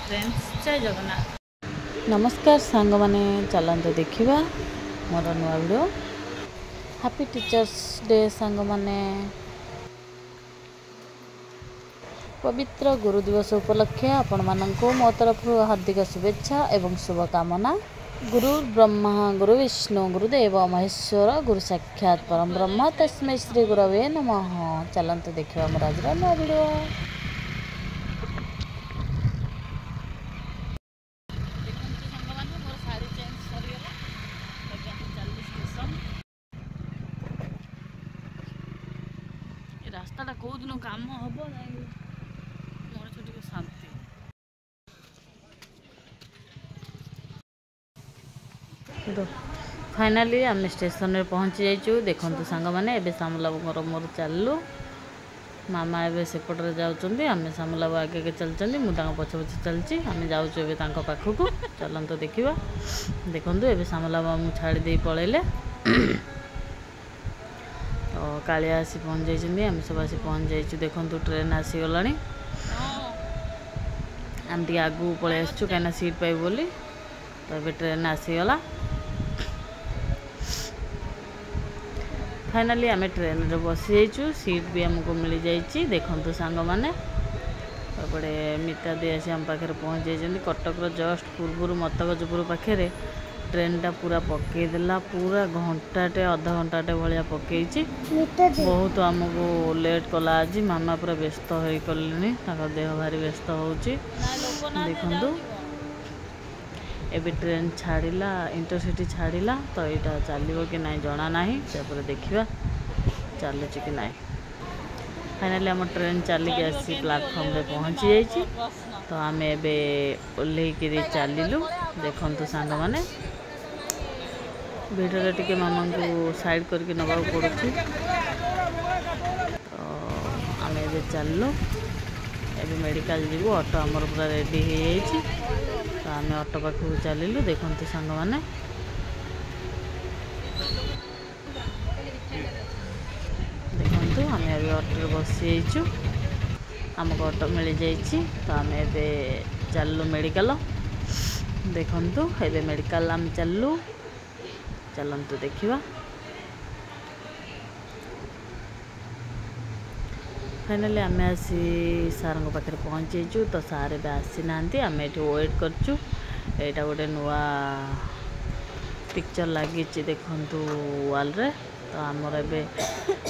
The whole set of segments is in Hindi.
फ्रेंड्स जय जगन्नाथ। नमस्कार सांग माने चलते देखा मोर नुआ वीडियो। हैप्पी टीचर्स डे सांग माने। पवित्र गुरु दिवस उपलक्षे आपण मानक मो तरफ हार्दिक शुभेच्छा एवं शुभकामना। गुरु ब्रह्मा गुरु विष्णु गुरुदेव महेश्वर गुरु साक्षात परम ब्रह्म तस्मै श्री गुरवे नमः। चलते देखा मोर आज नुआ वीडियो। रास्ताटा कौ दिन काम हम मोर छुट्टी शांति। फाइनाली आम स्टेशन में पहुँची जाइचु। देखो सांग मैंने एवं सामलाबू मोर चलू मामा एवं सेपटे जाऊँच आम सामलाबू आगे आगे चलती मुझे पछे पछे चलती आम जाऊँ पाखक चलते देखा। देखो एवं सामलाबू आम छाड़ी पलैले तो कालिया आसी पहुँच जाइए आम सब आसी पहुँच जाइए। देखो ट्रेन आसीगला आम टे आगू पलि आसचु कहीं सीट पाइब बोली तो ये ट्रेन आसीगला। फाइनाली आम ट्रेन रे बसी जाइचु सीट भी आमको मिल जाइए। देखो सांग मैंने एपटे मिता दी आसी आम पाखे पहुँच जाइए। कटक जस्ट पूर्व मतगजपुर पाखे ट्रेनटा पूरा पकईदेला पूरा घंटाटे अधा घंटाटे भाया पकई बहुत आमको लेट कला। आज मामा पूरा व्यस्त हो कले देह भारी व्यस्त हो। देखु एबे ट्रेन छाड़िला इंटरसिटी छाड़िला तो यहाँ चलो कि ना जना ना देखा चलुच कि ना। फाइनाली आम ट्रेन चलिक आसी प्लाटफर्म रे पहुँची जाइए। तो आम एवं ओल्ल चलू। देखु सांग मैंने भिडियो टे मामा को साइड करके नवा पड़ू। तो आम ए चलू एवं मेडिकल जीवु ऑटो आमर पूरा रेडी हो जाइए। तो आम ऑटो पाखक चलू। देखो सांग मैंने देखो आम ए ऑटो बसी जाइचु आमको ऑटो मिल जाइए। तो आम ए चलू मेडिकल। देखु ए मेडिकल आम चलू चलतु देखा। फाइनाली आम आसी सार पाखे पहुँच जाइचु। तो सार ए आसी ना आम ये वेट करचु। यहाँ गोटे नुआ पिक्चर लगी देखु वाल रे। तो आमर ए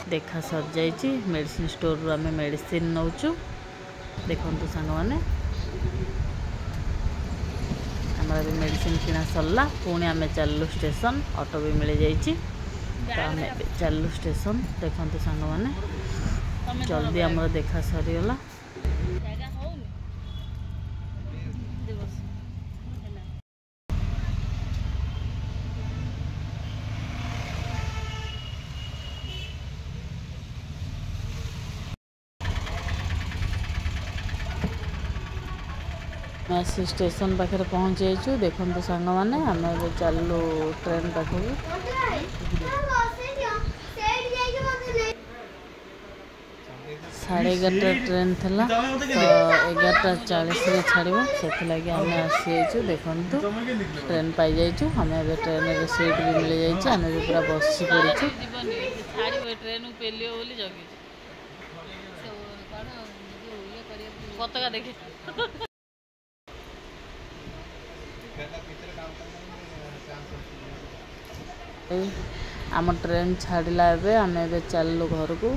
देखा सर जाइए मेडिसिन स्टोर रू आम मेडिसिन नौचु। देखु सांग मैंने हमारा भी मेडिसिन किना सरला पुणी आम चलू स्टेशन ऑटो भी मिल जाइए। तो आम चलू स्टेशन। देखो सांग मैंने जल्दी आमर देखा सरीगला। आसी स्टेशन पाखे पहुँच जाइए। देखो सांग मैंने आम चलू ट्रेन पाखक। 11:30 ट्रेन थी तो 11:40 छाड़ से लगे आम आसी देखु ट्रेन पाई जाइचु। आम ए ट्रेन रे सीट भी मिल जाइए आम भी पूरा बसी पड़ू। पताका देखे आम ट्रेन छाड़िला आम ए चलू घर को।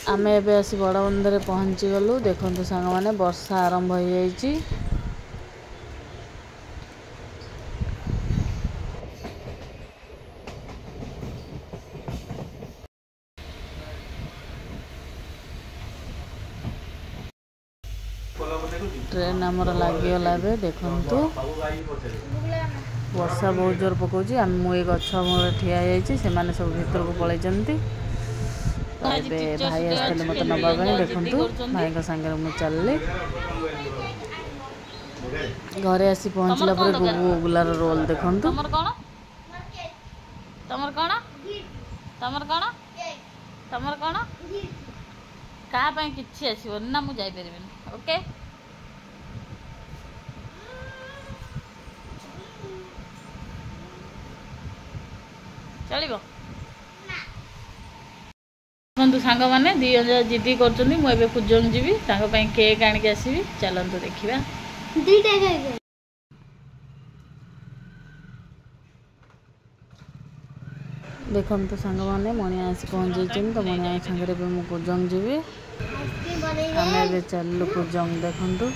आम एबे आसी बड़ बंदर पहुँची गलु। देखो सांग मैंने वर्षा आरंभ हो जाइए। ट्रेन आमर लगिगला ए देखु वर्षा बहुत जोर पकाउछि मुझे गछ मूल ठिया से सब भीतर को पलि भाई आसते मत नवा देखु भाई सागर मुझे चलली घरे आसी पहुँचला गुगुलार रोल देखु तमर कौन क्या किसी आसबन ना मुझे जापर ओके चलो देखो सांग मैंने दी जिद्दी कर कुजंग जी केक आणिक आसवि चलतु देखा देखो तो सांग मैंने मणिया आसी पहुँच तो मणिया सांगे मुझे कुजंग जी आम चलू कुजंग देखु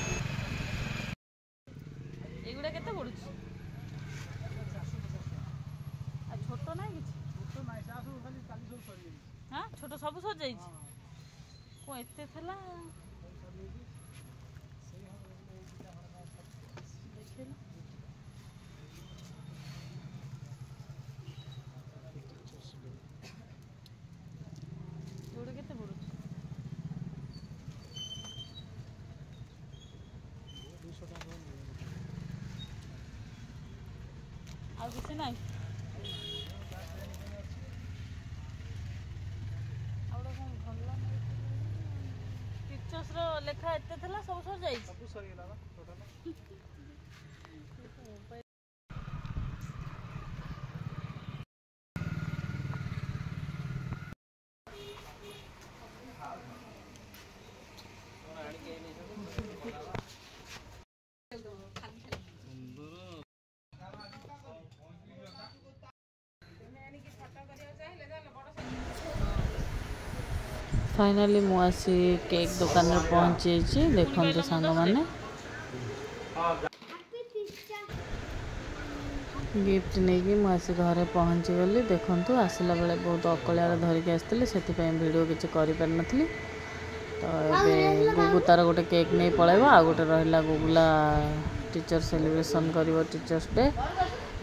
छोट सब सजाई कौन एत किसी ना टीचर्स लेखा एत सब सर जाए फाइनाली मुझे केक दुकान में पहुँची देखो तो सांग मैंने गिफ्ट नहीं कि मुझे घरे पहुँची गली देखु आसला बेले बहुत अकलिया धरिकी आसती से वीडियो किसी कर नी तो ये गुगु तार गोटे केक नहीं पलैब आ गोटे रहा गुगुला टीचर सेलिब्रेशन कर टीचर्स डे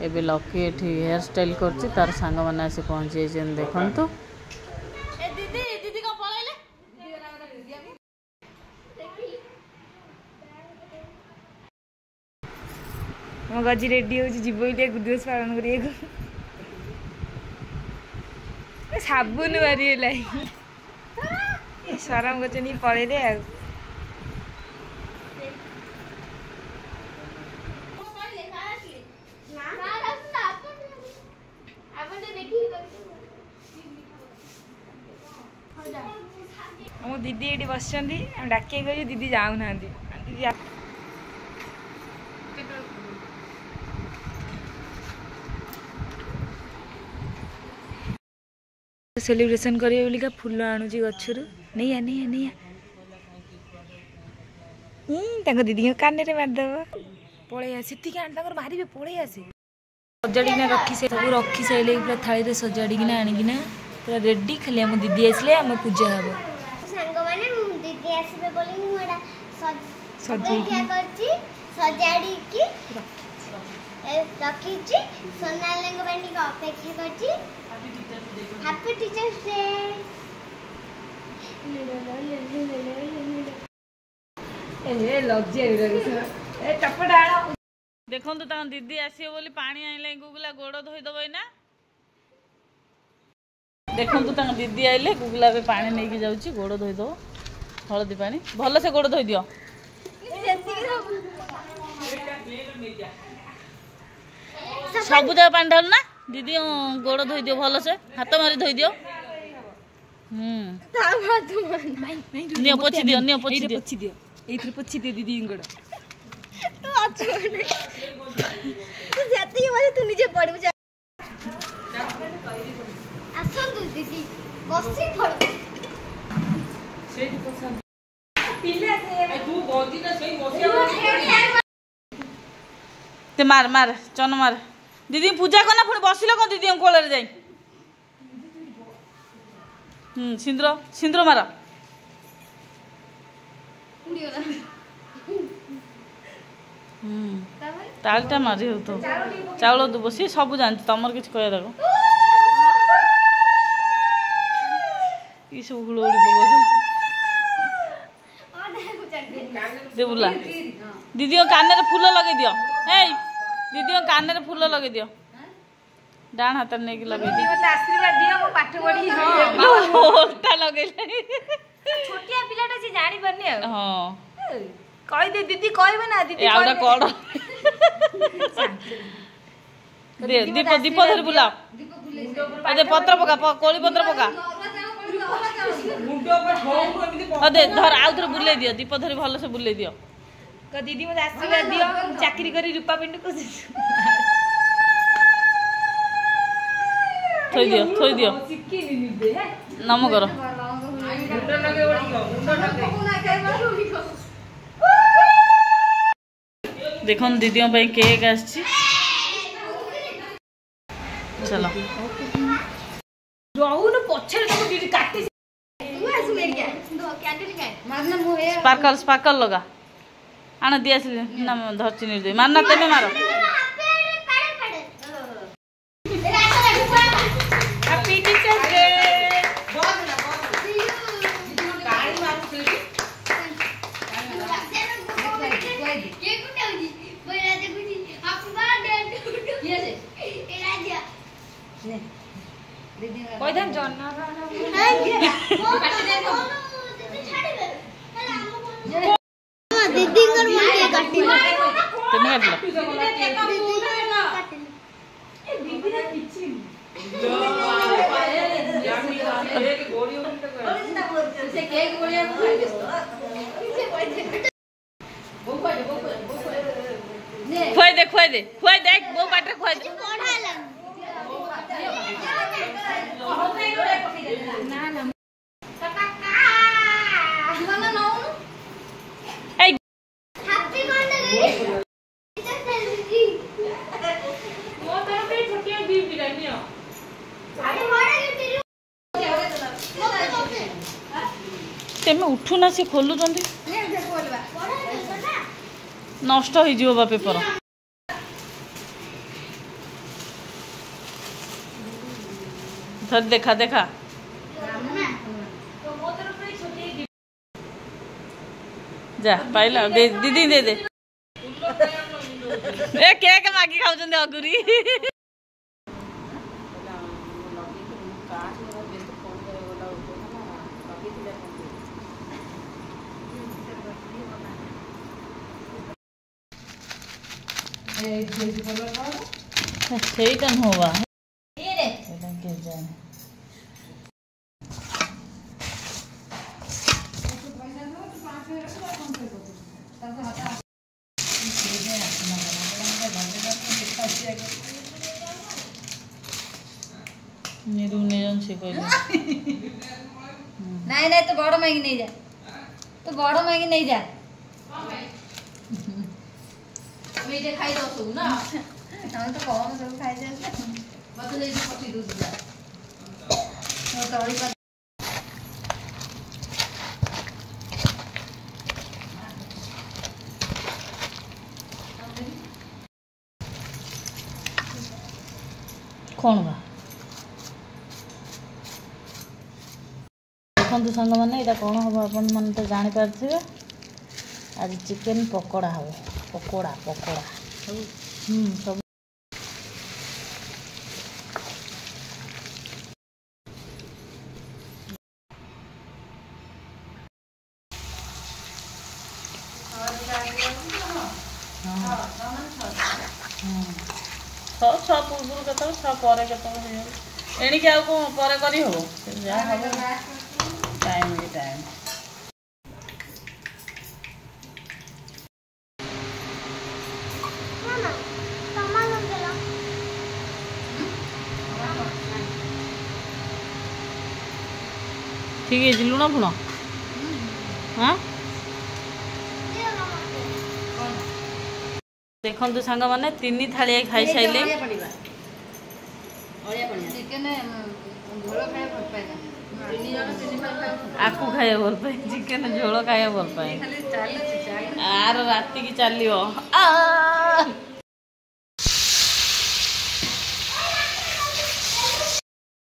एबे लकी एठी हेयर स्टाइल करछि तार सांग माने आसी पहुंची जेन देखंतु ए दीदी दीदी को पळैले मो गजी रेडी हो जीवले दिवस पालन करिए साबुन मारी लाई सरम गचनी पळैले आ मो दीदी ये बस डाके गई दीदी जाऊ ना सेलिब्रेशन करिए बोलिका फूल आणुची गछरु नहीं आ दीदी कान रे मारदेव पड़े आसी मारे पड़े आसे सजाड़ीना रखी से सब रखी सारे पूरा थाली रे सजाड़ीना आनिकिना पूरा रेडी खाली आम दीदी आसले आम पूजा हम हैप्पी टीचर्स डे ए लज्जा ए टपड़ा देखो तो दीदी आसियो बोली पानी आइले गुगुला गोड़ धोईदब ना देखो तो दीदी आइले गुगुला भी पानी नहीं कि जाऊँ गोड़ धोईदब हलदी पानी भल से गोड़ धोई दियो सब जगह पानी ढाल ना दीदी गोड़ धोई दियो भल से हाथ मारी धोई दियो नियो पोछि दियो एथि पोछि दियो दीदी गोड़ तू अच्छो नहीं तू जाती है वाले तू नीचे पड़ जा आसन तू दीदी बसी पड़ सेठी पसंद पिले से तू गोदी ना सही बसिया ते मार मार चन मार दीदी पूजा करना पुणी बसिल कौन दीदी कोल जाई सिंद्र सिंद्र मार तालटा मारी हो तो चाउल दुब सी सब जानते तुम किसी कह देख ये सब हुड़ुड़ी पकाऊ दे बुला दीदी कान में फूल लगे दियो ए दीदी कान में फूल लगे दियो डाण हाथ नहीं लगे आशीर्वाद दियो मो पाठ पढ़ी ओटा लगे छोटिया पिलाटा से जानी परनी हां कहि दे दीदी कहबे ना दीदी आउडा कोड दे दीप दीप धर बुला अरे पत्र पका कोली पत्र पका अदे धर आउ थर बुले दियो दीप धरी भलो से बुले दियो क दीदी मते आशीर्वाद दियो चाकरी करी रूपा पिंड को थोई दियो नम करो देखो दीदियों पे केक आछि चलो रहू न पछे तो दीदी काटी स्पार्कल स्पार्कल लगा आना दिया ना धरची नहीं दे मारना तेने मारो हैप्पी टीचर्स डे कोई दिन जन्ना दीदी कर मुझे काटी तेने काट लो खुआई दे वो बाटे खुआई दे तेमे उठू ना से खोलु नष्ट हो जीवा पेपर धर देखा देखा जा पाइला दे दीदी दे दे ए केक मागी खाऊ अगुरी ସେଇଟା ନୁହଁ ଏଇଟା କେଜାଣି निरू नहीं से कहले नहीं नहीं तो बड़ मैगी नहीं जा तो बड़ मैगी नहीं जा मैं जे खाई दो तू ना हम तो कौन सब खाई जाए मत ले पटी दूध जा तो तोड़ी पर कौन बा देखो सांग मैंने यहाँ कौन हम अपन मैंने तो जापारे आज चिकेन पकोड़ा हम पकोड़ा पकोड़ा सब छ पूर्व के छपर के एणिक आउ कौन पर करी हो टाइम भी टाइम ठीक है लुण फुण हाँ देखो सांग मैंने 3 थाली खाई सारे आकू खाया भल पाए चिकेन झोल खाया भल पाए आर राति की चलो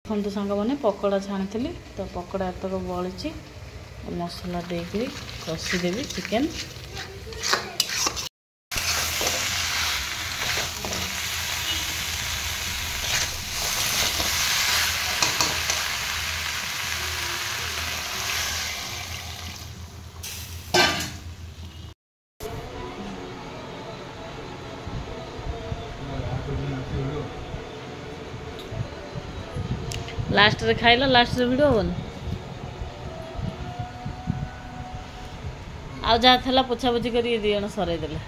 ଦେଖନ୍ତୁ ସାଙ୍ଗମାନେ ପକୋଡ଼ା ଛାଣିଥିଲି ତ ପକୋଡ଼ା ଏତକ ବଳିଛି ମସଲା ଦେଇକରି କଷିଦେବି ଚିକେନ୍। लास्ट रे खाइल लास्ट रे वीडियो होन आ जहाँ थला पोछापोछि कर दी जन सर देले।